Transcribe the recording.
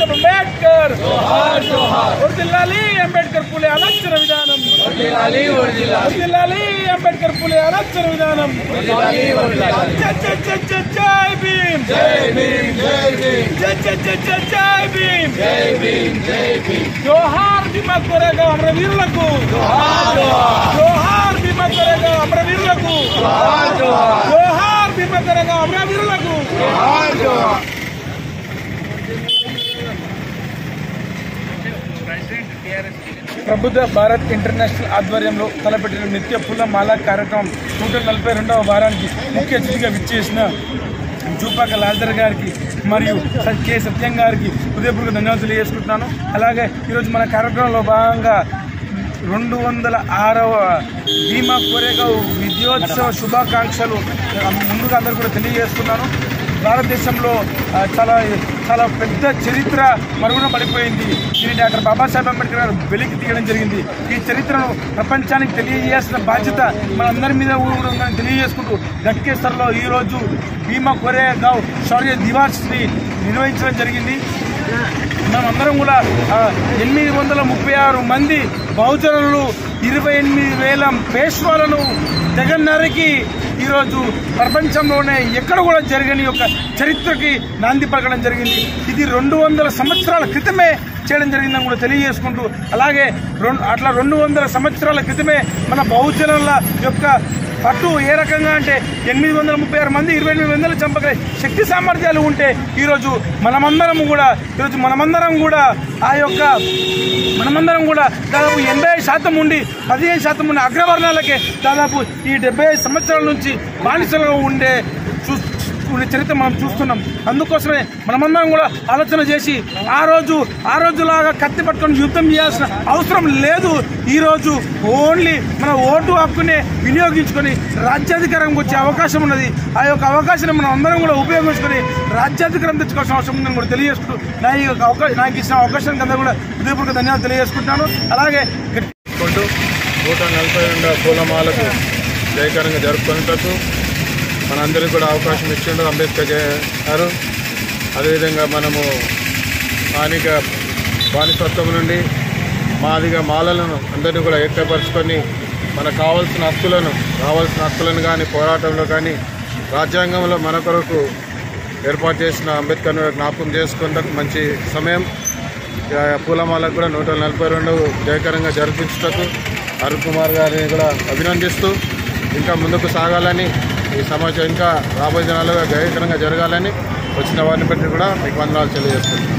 साहेब अंबेडकर వర్ధిల్లాలి అంబేద్కర్ పులే ఆలోచన విధానం వర్ధిల్లాలి అంబేద్కర్ పులే ఆలోచన విధానం జై భీమ్ జై భీమ్ జోహార్ భీమా కోరేగావ్ అమరవీరులకు జోహార్ భీమా కోరేగావ్ అమరవీరులకు జోహార్ భీమా కోరేగావ్ అమరవీరులకు ప్రబుద్ధ భారత్ ఇంటర్నేషనల్ ఆధ్వర్యంలో తలపెట్టిన నిత్య పూల మాల కార్యక్రమం 142వ వారానికి ముఖ్య అతిథిగా విచ్చేసిన జూపాక లాల్దర్ గారికి మరియు కె సత్యం గారికి హృదయపూర్వక ధన్యవాదాలు తెలియజేసుకుంటున్నాను. అలాగే ఈరోజు మన కార్యక్రమంలో భాగంగా 206వ భీమా కోరేగావ్ విజయోత్సవ శుభాకాంక్షలు ముందుగా అందరూ కూడా తెలియజేస్తున్నాను. భారతదేశంలో చాలా పెద్ద చరిత్ర మరుగున పడిపోయింది. దీన్ని డాక్టర్ బాబాసాహెబ్ అంబేద్కర్ గారు వెలికి తీయడం జరిగింది. ఈ చరిత్రను ప్రపంచానికి తెలియజేయాల్సిన బాధ్యత మనందరి మీద కూడా తెలియజేసుకుంటూ గట్కేసర్లో ఈరోజు భీమా కోరేగావ్ శౌర్య దివాస్ని నిర్వహించడం జరిగింది. మనమందరం కూడా 836 మంది బహుజనులు 28,000 పేష్వాలను జగన్నరికి ఈరోజు ప్రపంచంలోనే ఎక్కడ కూడా జరగని ఒక చరిత్రకి నాంది పలకడం జరిగింది. ఇది 200 సంవత్సరాల క్రితమే చేయడం జరిగిందని కూడా తెలియజేసుకుంటూ, అలాగే 200 సంవత్సరాల క్రితమే మన బహుజనుల యొక్క పట్టు ఏ రకంగా అంటే 836 మంది 28,000 చంపగల శక్తి సామర్థ్యాలు ఉంటే ఈరోజు మనమందరం కూడా దాదాపు 80% ఉండి 15% ఉన్న అగ్రవర్ణాలకే దాదాపు ఈ 75 సంవత్సరాల నుంచి బానిసలుగా ఉండే చరిత్ర మనం చూస్తున్నాం. అందుకోసమే మనమందరం కూడా ఆలోచన చేసి ఆ రోజులాగా కత్తి పట్టుకొని యుద్ధం చేయాల్సిన అవసరం లేదు. ఈరోజు ఓన్లీ మన ఓటు హక్కునే వినియోగించుకొని రాజ్యాధికారంకి వచ్చే అవకాశం ఉన్నది. ఆ యొక్క అవకాశాన్ని మనం అందరం కూడా ఉపయోగించుకొని రాజ్యాధికారం తెచ్చుకోవాల్సిన అవసరం ఉందని కూడా తెలియజేసుకుంటూ నాకు ఇచ్చిన అవకాశానికి అందరూ కూడా హృదయపూర్వక ధన్యవాదాలు తెలియజేసుకుంటున్నాను. అలాగే 142వ పూలమాలకు జయకరంగా జరుపుకునేటకు మనందరికీ కూడా అవకాశం ఇచ్చిండు అంబేద్కర్ గారు. అదేవిధంగా మనము స్థానిక బానిసత్వం నుండి మాదిగా మాలలను అందరినీ కూడా ఏర్పరచుకొని మనకు కావాల్సిన హక్కులను కానీ పోరాటంలో కానీ రాజ్యాంగంలో మన కొరకు ఏర్పాటు చేసిన అంబేద్కర్ జ్ఞాపకం చేసుకునేందుకు మంచి సమయం. పూలమాలకు కూడా 142 జయకరంగా జరిపించుటకు అరుణ్ కుమార్ గారిని కూడా అభినందిస్తూ ఇంకా ముందుకు సాగాలని, ఈ సమాజం ఇంకా రాబోయే దినాలుగా జయకరంగా జరగాలని వచ్చిన వారిని బట్టి కూడా మీకు వందనాలు తెలియజేస్తున్నాను.